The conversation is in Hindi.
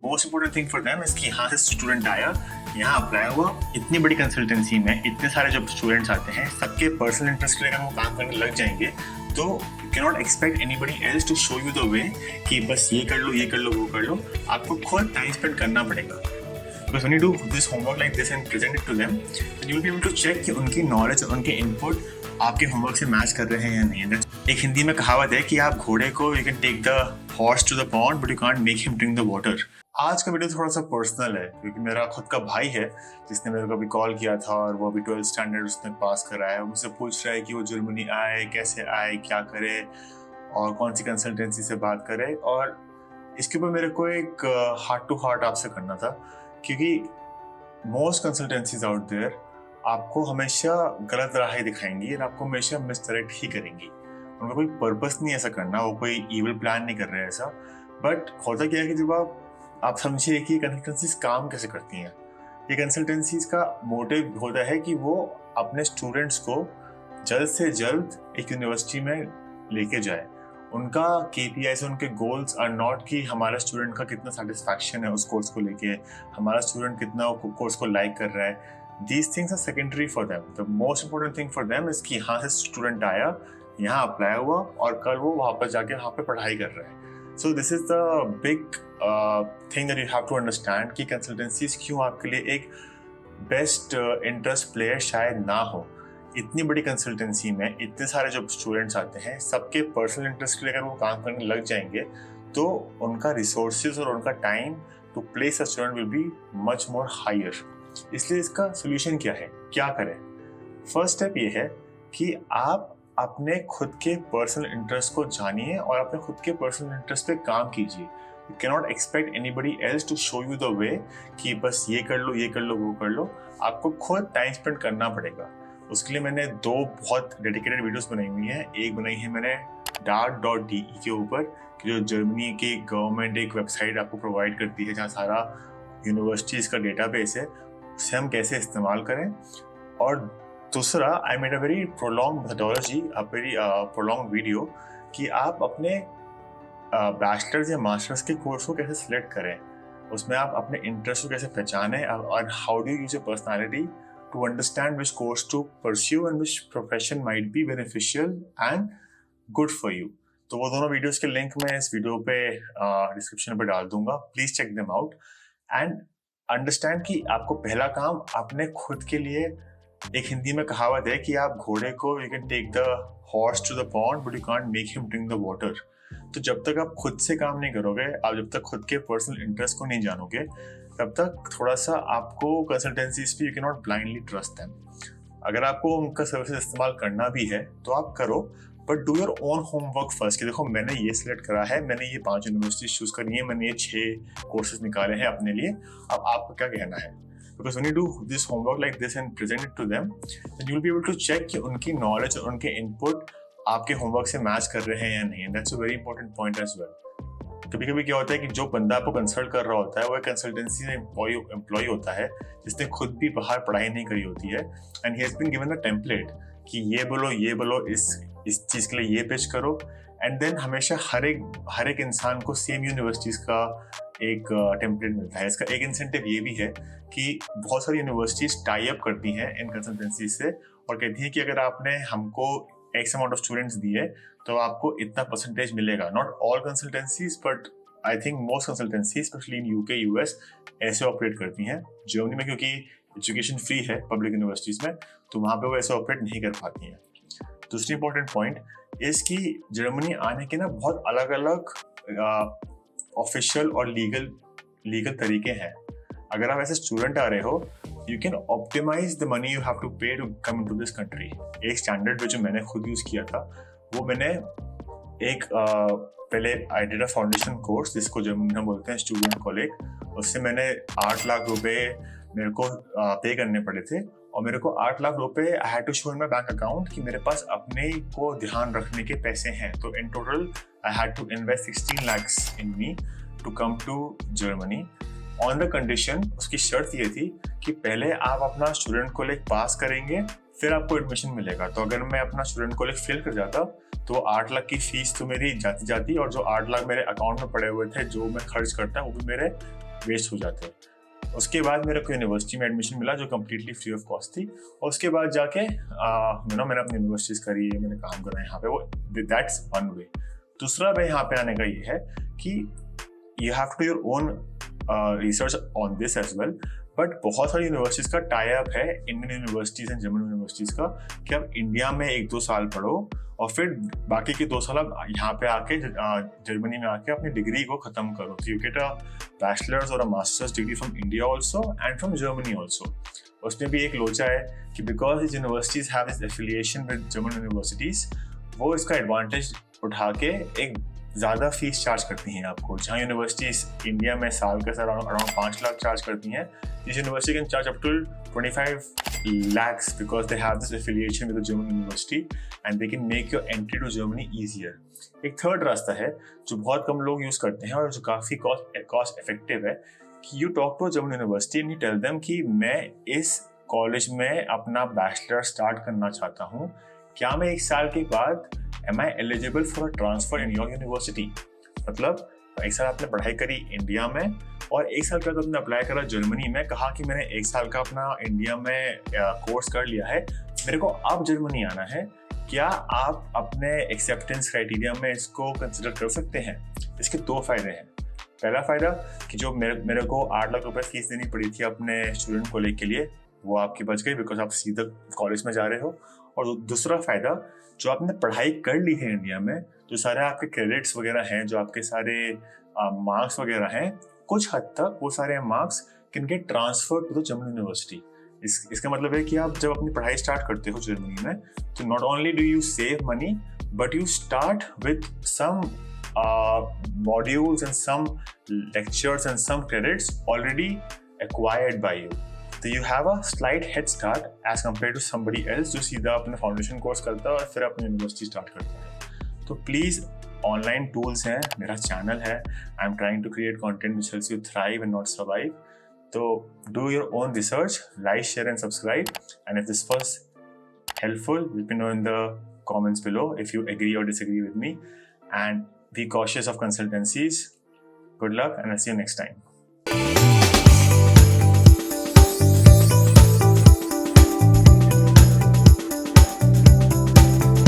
Most important thing for them is कि यहाँ से स्टूडेंट आया, यहाँ अप्लाई हुआ। इतनी बड़ी कंसल्टेंसी में इतने सारे जब स्टूडेंट्स आते हैं, सबके पर्सनल इंटरेस्ट के लिए अगर वो काम करने लग जाएंगे तो you can not expect anybody else to show you the way कि बस ये कर लो, ये कर लो, वो कर लो। आपको खुद टाइम स्पेंड करना पड़ेगा। Because when you do this homework like this and present it to them, then you will be able to check कि उनकी नॉलेज और उनके इनपुट आपके होमवर्क से मैच कर रहे हैं या नहीं। एक हिंदी में कहावत है कि आप घोड़े को you can take the horse to the pond but you can't make him drink the water. आज का वीडियो थोड़ा सा पर्सनल है क्योंकि मेरा खुद का भाई है जिसने मेरे को अभी कॉल किया था और वो अभी 12th स्टैंडर्ड उसने पास करा है। मुझसे पूछ रहा है कि वो जर्मनी आए, कैसे आए, क्या करे और कौन सी कंसल्टेंसी से बात करे। और इसके ऊपर मेरे को एक हार्ट टू हार्ट आपसे करना था क्योंकि मोस्ट कंसल्टेंसीज आउट देयर आपको हमेशा गलत राह दिखाएंगी और आपको हमेशा मिसडायरेक्ट ही करेंगी। उनका कोई पर्पस नहीं ऐसा करना, वो कोई इविल प्लान नहीं कर रहे हैं ऐसा। बट होता क्या है कि जब आप समझिए कि कंसल्टेंसीज काम कैसे करती हैं। ये कंसल्टेंसीज का मोटिव होता है कि वो अपने स्टूडेंट्स को जल्द से जल्द एक यूनिवर्सिटी में लेके जाए। उनका KPIs, उनके गोल्स आर नॉट कि हमारा स्टूडेंट का कितना सेटिस्फैक्शन है उस कोर्स को लेके, हमारा स्टूडेंट कितना कोर्स को लाइक कर रहा है। These things are secondary for them. The most important thing for them is कि यहाँ से स्टूडेंट आया, यहाँ अप्लाई हुआ और कल वो वहाँ पर जाके वहाँ पे पढ़ाई कर रहा है। So this is the big thing that you have to understand कि कंसल्टेंसीज क्यों आपके लिए एक बेस्ट इंटरेस्ट प्लेयर शायद ना हो। इतनी बड़ी कंसल्टेंसी में इतने सारे जो स्टूडेंट्स आते हैं, सबके पर्सनल इंटरेस्ट के लिए अगर वो काम करने लग जाएंगे तो उनका रिसोर्सेज और उनका time to place a student will be much more higher. इसलिए इसका सोल्यूशन क्या है, क्या करें? फर्स्ट स्टेप ये है कि आप अपने खुद के पर्सनल इंटरेस्ट को जानिए और अपने खुद के पर्सनल इंटरेस्ट पे काम कीजिए। You can not expect anybody else to show you the way कि बस ये कर लो, ये कर लो, वो कर लो। आपको खुद टाइम स्पेंड करना पड़ेगा। उसके लिए मैंने 2 बहुत डेडिकेटेड वीडियोस बनाई हुई हैं। एक बनाई है मैंने DART.de के ऊपर कि जो जर्मनी की गवर्नमेंट एक वेबसाइट आपको प्रोवाइड करती है जहाँ सारा यूनिवर्सिटीज़ का डेटाबेस है, उसे हम कैसे इस्तेमाल करें। और दूसरा I made a very prolong methodology, a very prolong video कि आप अपने बैचलर्स या मास्टर्स के कोर्स को कैसे सिलेक्ट करें। उसमें आप अपने इंटरेस्ट को कैसे पहचानें और how do use your personality to understand which course to pursue and which profession might be beneficial and good for you। तो वो दोनों वीडियोस के लिंक मैं इस वीडियो पे डिस्क्रिप्शन पे डाल दूंगा। Please check them out and understand कि आपको पहला काम अपने खुद के लिए, एक हिंदी में कहावत है कि आप घोड़े को you can take the horse to the pond but you can't make him drink the water. तो जब तक आप खुद से काम नहीं करोगे, आप जब तक खुद के पर्सनल इंटरेस्ट को नहीं जानोगे, तब तक थोड़ा सा आपको कंसल्टेंसीज पे you can not blindly trust them. अगर आपको उनका सर्विस इस्तेमाल करना भी है तो आप करो, but do your own homework first कि देखो मैंने ये सिलेक्ट करा है, मैंने ये 5 यूनिवर्सिटी चूज करनी है, मैंने ये 6 कोर्सेज निकाले हैं अपने लिए, अब आपको क्या कहना है। Because when you do this homework like this and present it to them, then you will be able to check कि उनकी नॉलेज और उनके इनपुट आपके होमवर्क से मैच कर रहे हैं या नहीं। That's a very important point as well. कभी कभी क्या होता है कि जो बंदा आपको कंसल्ट कर रहा होता है वो एक कंसल्टेंसी में एम्प्लॉय होता है जिसने खुद भी बाहर पढ़ाई नहीं करी होती है and he has been given a template कि ये बोलो, ये बोलो, इस चीज़ के लिए ये पिच करो। एंड देन हमेशा हर एक इंसान को सेम यूनिवर्सिटीज़ का एक टेम्पलेट मिलता है। इसका एक इंसेंटिव ये भी है कि बहुत सारी यूनिवर्सिटीज़ टाई अप करती हैं इन कंसल्टेंसी से और कहती हैं कि अगर आपने हमको एक्स अमाउंट ऑफ स्टूडेंट्स दिए तो आपको इतना परसेंटेज मिलेगा। Not all consultancies but I think most consultancy specially in UK US ऐसे ऑपरेट करती हैं। जर्मनी में क्योंकि एजुकेशन फ्री है पब्लिक यूनिवर्सिटीज़ में, तो वहाँ पे वो ऐसे ऑपरेट नहीं कर पाती हैं। दूसरी इंपॉर्टेंट पॉइंट इस कि जर्मनी आने के ना बहुत अलग अलग ऑफिशियल और लीगल तरीके हैं। अगर आप ऐसे स्टूडेंट आ रहे हो, you can optimize the money you have to pay to come into this country. एक स्टैंडर्ड जो मैंने खुद यूज़ किया था वो मैंने एक पहले I did a foundation course जिसको जर्मनी में बोलते हैं स्टूडेंट कॉलेज। उससे मैंने 8 लाख रुपए मेरे को पे करने पड़े थे और मेरे को 8 लाख रुपए I had to show in my bank account कि मेरे पास अपने को ध्यान रखने के पैसे हैं। तो in total I had to invest 16 lakhs in me to come to Germany on the condition, उसकी शर्त ये थी कि पहले आप अपना स्टूडेंट कॉलेज पास करेंगे फिर आपको एडमिशन मिलेगा। तो अगर मैं अपना स्टूडेंट कॉलेज फेल कर जाता तो 8 लाख की फीस तो मेरी जाती और जो 8 लाख मेरे अकाउंट में पड़े हुए थे जो मैं खर्च करता वो भी मेरे वेस्ट हो जाते हैं। उसके बाद मेरे को यूनिवर्सिटी में एडमिशन मिला जो कम्प्लीटली फ्री ऑफ कॉस्ट थी, और उसके बाद जाके मैंने अपनी यूनिवर्सिटीज़ करी है, मैंने काम करा है यहाँ पे, वो दैट्स वन वे। दूसरा वे यहाँ पे आने का ये है कि you have to your own research on this as well, but बहुत सारी यूनिवर्सिटीज़ का टाई अप है Indian universities and German universities का कि आप इंडिया में 1-2 साल पढ़ो और फिर बाकी के 2 साल आप यहाँ पे आके जर्मनी में आके अपनी डिग्री को ख़त्म करो। तो यू गेट अ बैचलर्स और a masters degree from India also and from Germany also. उसमें भी एक लोचा है कि because this universities have this affiliation with German universities, वो इसका एडवांटेज उठा के एक ज़्यादा फीस चार्ज करती हैं आपको। जहाँ यूनिवर्सिटीज़ इंडिया में साल का अराउंड 5 लाख चार्ज करती हैं, this university can charge up to 25 lakhs because they have this affiliation with the German university and they can make your entry to Germany easier. एक थर्ड रास्ता है जो बहुत कम लोग यूज़ करते हैं और जो काफ़ी कॉस्ट इफेक्टिव है कि you talk to German university and you tell them कि मैं इस कॉलेज में अपना बैचलर स्टार्ट करना चाहता हूँ, क्या मैं 1 साल के बाद am I eligible for a transfer in your university? मतलब 1 साल आपने पढ़ाई करी इंडिया में और 1 साल के बाद आपने अप्लाई करा जर्मनी में, कहा कि मैंने 1 साल का अपना इंडिया में कोर्स कर लिया है, मेरे को अब जर्मनी आना है, क्या आप अपने एक्सेप्टेंस क्राइटेरिया में इसको कंसिडर कर सकते हैं? इसके 2 फायदे हैं। पहला फ़ायदा कि जो मेरे को 8 लाख रुपए फीस देनी पड़ी थी अपने स्टूडेंट कॉलेज के लिए, वो आपकी बच गई बिकॉज आप सीधा कॉलेज में जा रहे हो। और दूसरा फ़ायदा, जो आपने पढ़ाई कर ली है इंडिया में, जो सारे आपके क्रेडिट्स वगैरह हैं, जो आपके सारे मार्क्स वगैरह हैं, कुछ हद तक वो सारे marks can get transferred to the German university. इसका मतलब है कि आप जब अपनी पढ़ाई स्टार्ट करते हो जर्मनी में, तो not only do you save money but you start with some modules and some lectures and some credits already acquired by you. So you have a slight head start as compared to somebody else जो सीधा अपने फाउंडेशन कोर्स करता है और फिर अपनी यूनिवर्सिटी स्टार्ट करता है। तो प्लीज़, ऑनलाइन टूल्स हैं, मेरा चैनल है, I am trying to create content which helps you thrive and not survive. तो do your own research, like, share and subscribe, and if this was helpful, let me know in the comments below if you agree or disagree with me, and be cautious of consultancies. Good luck, and I'll see you next time.